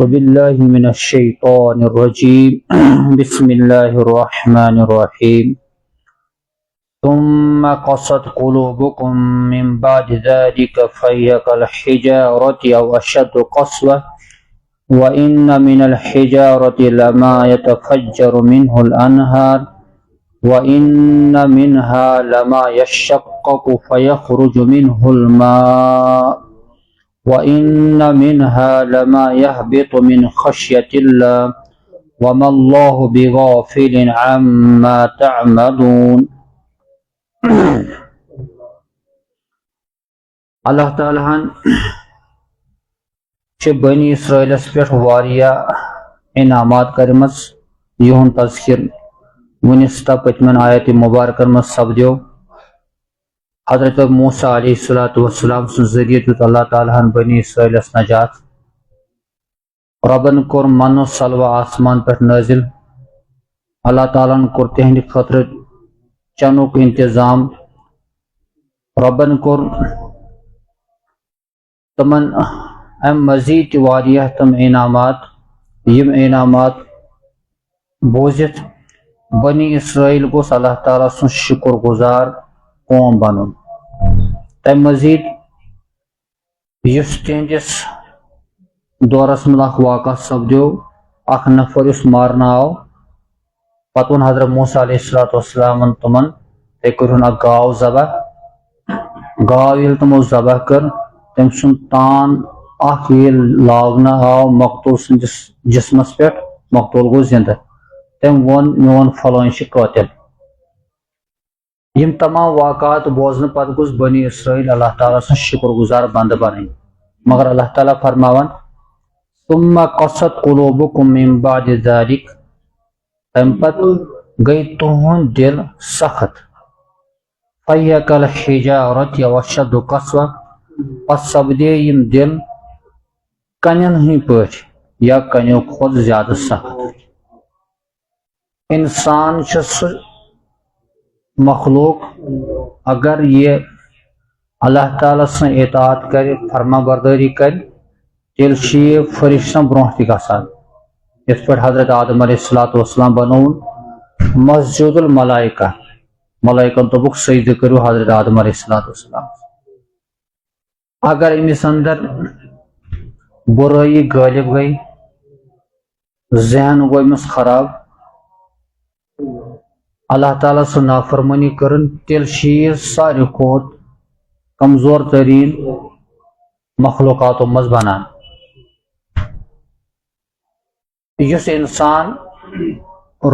بالله من الشيطان الرجيم بسم الله الرحمن الرحيم ثم قست قلوبكم من بعد ذلك فهي كالحجارة أو أشد قسوة وإن من الحجارة لما يتفجر منه الأنهار وإن منها لما يشقق فيخرج منه الماء وَإِنَّ مِنْهَا لَمَا يَهْبِطُ مِنْ خَشْيَةِ اللَّهِ وَمَا اللَّهُ بِغَافِلٍ عَمَّا تَعْمَلُونَ اللہ تعالیٰ ہن بنی اسرائیلس پہ واریاہ انعامات کرمز یہن تذکر ونس پتمن آیت مبارکن مز سپدیو حضرت موسیٰ علیہ السلام سن ذریعہ دیت اللہ تعالیٰ ہن بنی اسرائیلس نجات ربن کور من و سلوہ آسمان پہ نازل اللہ تعالیٰ کور تہند خطر چنوک انتظام ربن کور تمن ام مزید واریہ تم انعامات یم انعامات بوزت بنی اسرائیل گوس اللہ تعالیٰ سن شکر گزار قوم بنن تم مزید یس تہندس دورس من اخ واقعہ سپدیو اخ نفر اس مارنا آو پتہ ون حضرت موسیٰ علیہ السلام تمن تُہۍ کٔرۍہُن اکھ گاو ذبح گاو ییٚلہِ تمو ذبح کٔر تٔمۍ سُنٛد تان اکھ ییٚلہِ لاگنہٕ آو مقتول سٕنٛدِس جسمس پٮ۪ٹھ مقتول گوٚو زندٕ تٔمۍ ووٚن میون فلٲنۍ چھُ قٲتل یم تمام واقعات بوزن پتہ گوٚژھ بنی اسرائیل اللہ تعالیٰ سن شکر گزار بند بنن مگر اللہ تعالیٰ فرماون ثم قست قلوبكم من بعد ذلك تم پت گئی تہند دل سخت فهي كالحجارة واشد قسوة پس سپدے یم دل کنین ہند پٲٹھۍ یا کنیو کھۄتہٕ زیادٕ سخت انسان چھُ سُہ مخلوق اگر یہ اللہ تعالیٰ سن اطاعت کر فرما برداری کر تیل یہ فرشتن برونہ تہ گژھان یتھ پٲٹھۍ حضرت آدم علیہ السلام بنون مسجد الملائکہ ملائکن دوٚپُکھ سجدٕ کٔرِو حضرت آدم علیہ السلام اگر أمِس اندر برٲیی غٲلب گئی ذہن گوٚو أمِس خراب اللہ تعالیٰ سن نافرمانی کرن تیل یہ ساروی کھۄتہٕ کمزور ترین مخلوقاتو مز بنان یس انسان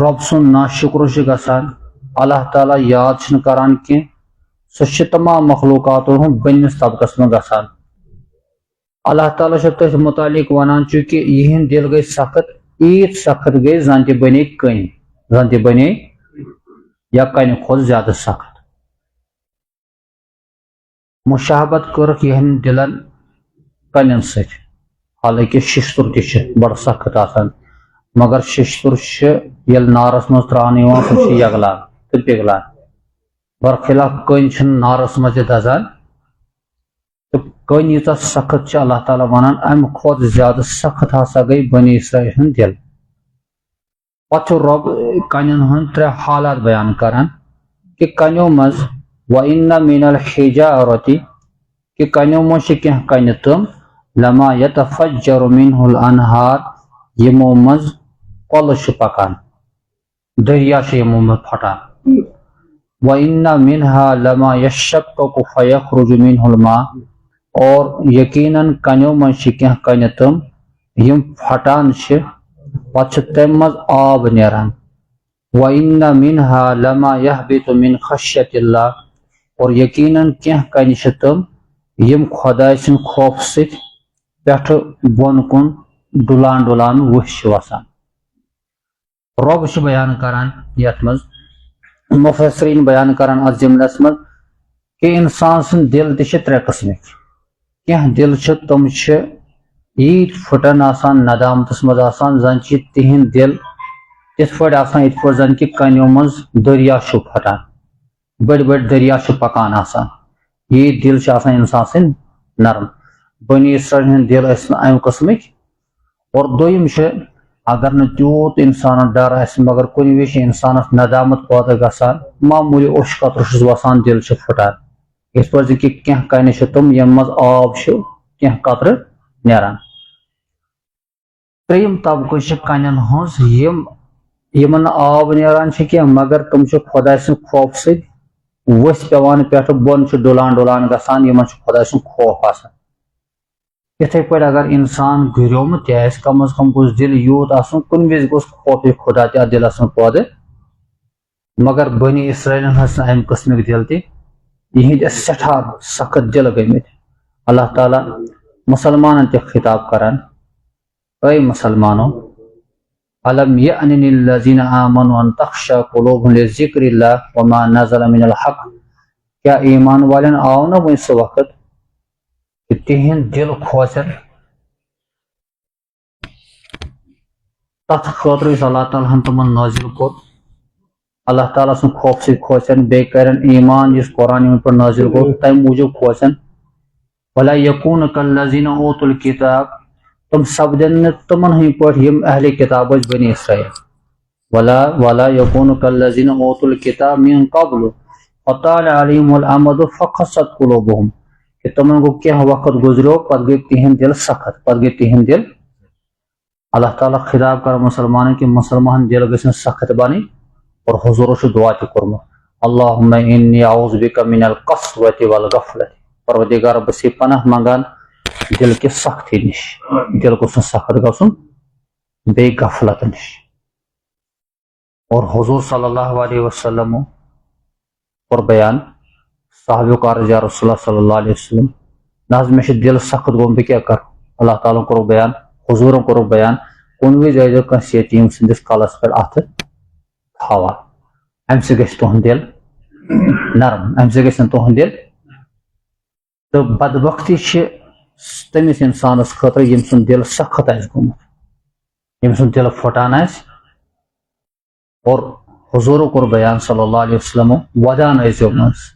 رب سن ناشکر گژھان اللہ تعالیٰ یاد چھنہٕ کران کی سہ تمام مخلوقاتو ہند بنس طبقس من گژھان اللہ تعالیٰ تھی متعلق ونان چونکہ یہند دل گئی سخت ایت سخت گئی زن تہ بنے کن زن تہ بنے یا کنہ کھۄتہٕ زیادہ سخت مشابت کٔرٕکھ یہن دلن کنین سۭتۍ حالانکہ ششتر تہ چھُ بڑٕ سخت آسان مگر ششتر چھُ ییٚلہِ نارس منٛز تراونہٕ یِوان سُہ چھُ یگلان تہٕ پِگلان برخلاف کٔنۍ چھِنہٕ نارس منٛز تہِ دزان تہٕ کٔنۍ ییٖژاہ سخت چھِ اللہ تعالیٰ ونان امہِ کھۄتہٕ زیادٕ سخت ہسا گٔے بنی اسرائیل ہُنٛد دل پتہٕ چھُ رب کنین ہند ترے حالات بیان کران کہ کنیو مز وَإِنَّ مِنَ الْحِجَارَةِ کہ کنیو مز چھِ کینٛہہ کنہِ تِم لَمَا يَتَفَجَّرُ مِنْهُ الْأَنْهَارُ یِمو مز کۄلہٕ چھِ پکان دریا چھِ یِمو منٛز پھٹان وَإِنَّ مِنْهَا لَمَا يَشَّقَّقُ فَيَخْرُجُ مِنْهُ الْمَاءُ اور یقیناً کنیو مز چھِ کینٛہہ کنہِ تِم یم پھٹان چھِ پتہٕ چھِ تمہِ منٛز آب نیران وَإِنَّ مِنْهَا لَمَا يَهْبِطُ مِنْ خَشْيَةِ اللَّهِ اور یقیناً کینٛہہ کنہِ چھِ تِم یم خۄداے سٕنٛدِ خوف سۭتۍ پٮ۪ٹھٕ بۄن کُن ڈُلان ڈُلان ؤسۍ چھِ وسان رب چھُ بیان کران یتھ منٛز مفسرین بیان کران اتھ جملس منٛز کہ انسان سٕنٛدۍ دل تہِ چھِ ترے قٕسمٕکۍ کینٛہہ دل چھِ تِم چھِ ییٖتۍ پھٕٹن آسان ندامتس منٛز آسان زن چھِ تِہنٛدۍ دل تِتھ پٲٹھۍ آسان یِتھ پٲٹھۍ زن کہ کنیو منٛز دریا چھُ پھٹان بٔڑۍ بٔڑۍ دریا چھُ پکان آسان ییٖتۍ دل چھِ آسان انسان سٕنٛدۍ نرم بنی اسرائیل ہٕنٛدۍ دل ٲسۍ نہٕ امہِ قٕسمٕکۍ اور دویم اگر نہ تیوت انسان ڈر آسہِ مگر کُنہِ وِزِ چھِ انسانس ندامت پٲدٕ گژھان معموٗلی اوٚش قطرٕ چھُس وسان دِل چھُ پھٕٹان یِتھ پٲٹھۍ زِ کہِ کینٛہہ کَنہِ چھِ تِم ییٚمہِ منٛز آب چھُ کینٛہہ قطرٕ نیران ترٛیٚیِم طبقہٕ چھِ کَنٮ۪ن ہٕنٛز یِمن نہٕ آب نیران چھِ کینٛہہ مگر تِم چھِ خۄداے سٕنٛدِ خوفہٕ سۭتۍ ؤسۍ پیوان پٮ۪ٹھٕ بۄن چھُ ڈُلان ڈُلان گژھان یِمن چھُ خۄداے سُنٛد خوف آسان یِتھٕے پٲٹھۍ اگر انسان گُریومُت تہِ آسہِ کم از کم گوٚژھ دِل یوٗت آسُن کُنہِ وِزِ گوٚژھ خوفِ خۄدا تہِ اتھ دِلس منٛز پٲدٕ مگر بنی اسرائیلن ہسا امہِ قٕسمٕکۍ دِل تہِ یِہنٛدۍ ٲسۍ سٮ۪ٹھاہ سخت دِل گٔمٕتۍ اللہ تعالیٰ مُسلمانن تہِ خطاب کران اے مسلمانو الم یأن للذین آمنوا ان تخشع قلوبهم لذکر اللہ وما نزل من الحق کیا ایمان والٮ۪ن آو نہ وۄنۍ سُہ وقت کہ تِہنٛدۍ دِل کھوژن تتھ خٲطرٕ یُس اللہ تعالیٰ ہن تِمن نٲزِل کوٚر اللہ تعالیٰ سُنٛد خوف سۭتۍ کھوژن بیٚیہِ کرن ایمان یُس قرآن یِمن پٮ۪ٹھ نٲزِل کوٚر تمہِ موٗجوٗب کھوژن ولا یکوٗن کالذین اوتوا الکتاب تِم سپدن نہٕ تِمن ہٕنٛدۍ پٲٹھۍ یِم اہلِ کتاب ٲسۍ بنی اسرائیل ولا یکوٗن کالذین اوتوا الکتاب من قبل فطال علیہم الامد فقست قلوبہم کہ تمن گوٚو کینٛہہ وقت گُزریو پتہٕ گٔے تِہنٛدۍ دِل سخت پتہٕ گٔے تِہنٛدۍ دِل اللہ تعالیٰ خطاب کران مُسلمانن کہ مُسلمان دِل گژھن سخت بنٕنۍ اور حضوٗرو چھُ دعا تہِ کوٚرمُت اللہُمہ انی اعوذ بک من القسوۃ والغفلۃ پروردگار بہٕ چھُسے پناہ منگان دل کہِ سختی نِش دل گوٚژھ نہٕ سخت گژھُن بیٚیہِ غفلت نِش اور حضوٗر صلی اللہ علیہ وسلمو کوٚر بیان صحابیو عرض یا رسول اللہ صلی اللہ علیہ وسلم نہ حظ مےٚ چھُ دل سخت گوٚمُت بہٕ کیٛاہ کرٕ اللہ تعالیٰ ہن کوٚرُکھ بیان حضوٗرن کوٚرُکھ بیان کُنہِ وِزِ ٲسۍزیو کٲنٛسہِ یتیٖم سٕنٛدِس کلس پٮ۪ٹھ اَتھٕ تھاوان امہِ سۭتۍ گژھِ تُہنٛد دل نرم امہِ سۭتۍ گژھِ نہٕ تُہنٛد دل تہٕ بدبختی چھِ تٔمِس انسانس خٲطرٕ ییٚمہِ سُنٛد دل سخت آسہِ گوٚمُت ییٚمہِ سُنٛد دل پھٹان آسہِ اور حضوٗرو کوٚر بیان صلی اللہ علیہ وسلمو ودان ٲسۍزیو منٛز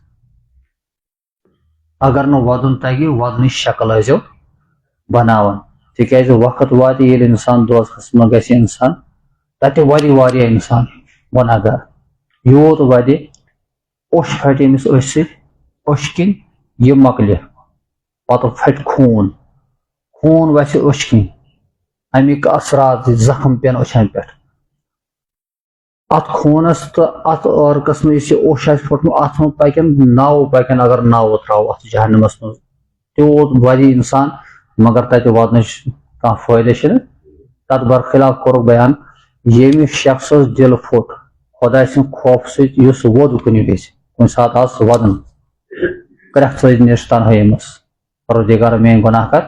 اگر نہٕ ودُن تگہِ ودنٕچ شکل ٲسۍزیو بناوان تِکیازِ وقت واتہِ ییٚلہِ انسان دوزخس منٛز گژھِ انسان تتہِ ودِ واریاہ انسان گۄناہ گار یوٗت ودِ اوٚش پھٹہِ أمِس أچھ سۭتۍ أچھ کِنۍ یہِ مۄکلہِ پتہٕ پھٹہِ خوٗن وسہِ أچھ کِنۍ امیِکۍ اثرات زخم پٮ۪ن أچھن پٮ۪ٹھ اتھ خوٗنس تہٕ اتھ عٲرقس منٛز یُس یہِ اوٚش آسہِ پھوٚٹمُت اتھ منٛز پکن ناوٕ پکن اگر ناوٕ تراوو اتھ جہنمس منٛز تیوٗت ودِ انسان مگر تتہِ ودنٕچ کانٛہہ فٲیدٕ چھُنہٕ تتھ برخلاف کوٚرُکھ بیان ییٚمہِ شخصس دل پھوٚٹ خۄداے سٕنٛدِ خوفہٕ سۭتۍ یُس ووٚد کُنہِ وِزِ کُنہِ ساتہٕ آو سُہ ودُن کرٛٮ۪کھ ژٔج نِش تنہٲیی منٛز پروردگار میٲنۍ گۄناہ کر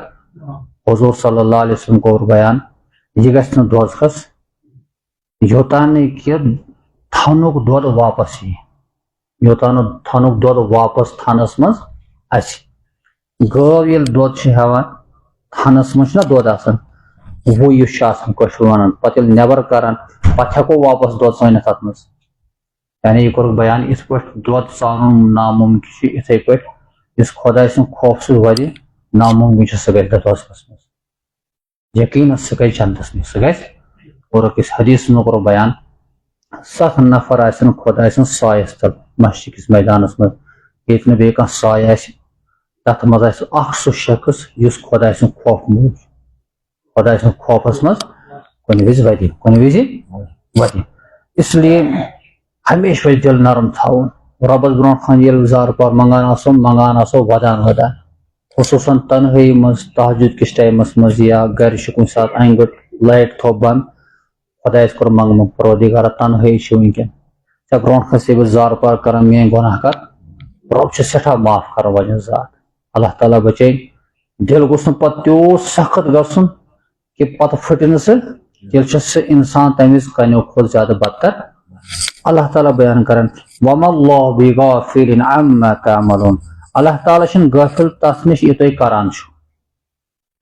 حضوٗر صلی اللہ علیہ وسلم کوٚر بیان یہِ گژھِ نہٕ دوزخس یوٚتانۍ نہٕ کہِ تھنُک دۄد واپس یی یوٚتانۍ نہٕ تھنُک دۄد واپس تھنس منٛز اَژِ گٲو ییٚلہِ دۄد چھِ ہٮ۪وان تھنس منٛز چھُنہ دۄد آسان وُے یُس چھُ آسان کٲشُر ونان پتہٕ ییٚلہِ نٮ۪بر کران پتہٕ ہٮ۪کو واپس دۄد ژٲنِتھ اتھ منٛز یعنی یہِ کوٚرُکھ بیان یِتھ پٲٹھۍ دۄد ژانُن ناممکن چھُ یِتھٕے پٲٹھۍ یُس خۄداے سٕنٛدِ خوفہٕ سۭتۍ ودِ ناممکن چھُ سُہ گژھِ دوزخس منٛز یقیٖنن سُہ گژھِ جنتس منٛز سُہ گژھِ اور أکِس حدیٖثس منٛز کوٚرُکھ بیان 7 نفر آسن خۄداے سٕنٛدِ سایس تل مسجِدکِس میدانس منٛز ییٚتہِ نہٕ بیٚیہِ کانٛہہ سایہِ آسہِ تتھ منٛز آسہِ اکھ سُہ شخص یُس خۄداے سٕنٛدِ خوفہٕ موٗجوٗب خۄداے سٕنٛدِ خوفس منٛز کُنہِ وِزِ ودِ اس لیے ہمیشہِ پزِ دل نرم تھاوُن رۄبس برونٛٹھ کھنۍ ییٚلہِ زارٕ پار منگان آسو ودان خصوٗصن تنہٲیی منٛز تہجُد کِس ٹایمس منٛز یا گرِ چھُ کُنہِ ساتہٕ انہِ گٔٹ لایٹ تھوٚو بنٛد خۄدایس کوٚر منٛگنہٕ پروردگارا تنہٲیی چھِ ؤنکیٚن ژےٚ برونٛٹھ کھنۍ چھِ بہٕ زارٕ پار کران میٲنۍ گۄناہ کر رۄب چھُ سٮ۪ٹھاہ معاف کران واجٮ۪ن ذات اللہ تعالیٰ بچٲیِن دل گوٚژھ نہٕ پتہٕ تیوٗت سخت گژھُن کہ پتہٕ پھٕٹہِ نہٕ سُہ تیٚلہِ چھُ سُہ انسان تمہِ وِزِ کَنیو کھۄتہٕ زیادٕ بدتر اللہ تعالیٰ بیان کران وما اللہ بغافل عما تعملون اللہ تعالیٰ چھُنہٕ غٲفِل تتھ نِش یہِ تُہۍ کران چھُو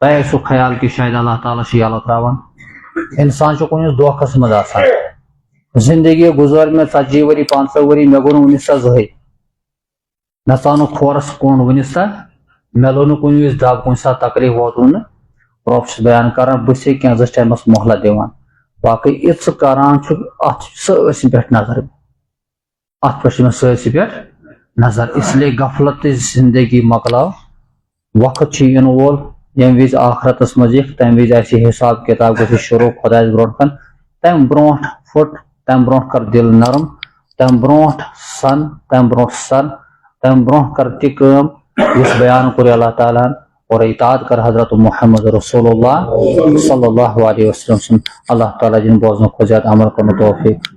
تۄہہِ آسِوٕ خیال کہِ شاید اللہ تعالیٰ چھُ یلہٕ تراوان انسان چھُ کُنہِ دھوکھس منٛز آسان زندگی گُزٲر مےٚ 40 ؤری 50 ؤری مےٚ گوٚو نہٕ وُنِس تام زٕہٕنۍ مےٚ ژاو نہٕ کھورس کوٚنٛڈ وُنِس تام مےٚ لوٚگ نہٕ کُنہِ وِزِ دب کُنہِ ساتہٕ تکلیف ووتُم نہٕ پروفس بیان کران بس کینزس ٹائمس مہلت دِوان باقی یہ کران ات سٲرسٕے پٮ۪ٹھ نظر ات پٮ۪ٹھ چھِ سٲرسٕے پٮ۪ٹھ نظر اس لیے غفلت زندگی مکلاو وقت چھ ین وول یم وز آخرتس مز تمہ وز آسہِ حساب کتاب گژھِ شروع خدایس برونٛٹھ کن تمہ برونٛٹھ پھٹ تمہ برونٛٹھ کر دل نرم تمہ برونٛٹھ سن تمہ برونٛٹھ سن تمہ برونٛٹھ کر تہِ کٲم یُس بیان کوٚر اللہ تعالیٰ ہن اور اطاعت کر حضرت محمد رسول اللہ صلی اللہ علیہ وسلم سن اللہ تعالیٰ دِنۍ بوزنہٕ کھۄتہٕ زیادٕ عمل کرنُک توفیق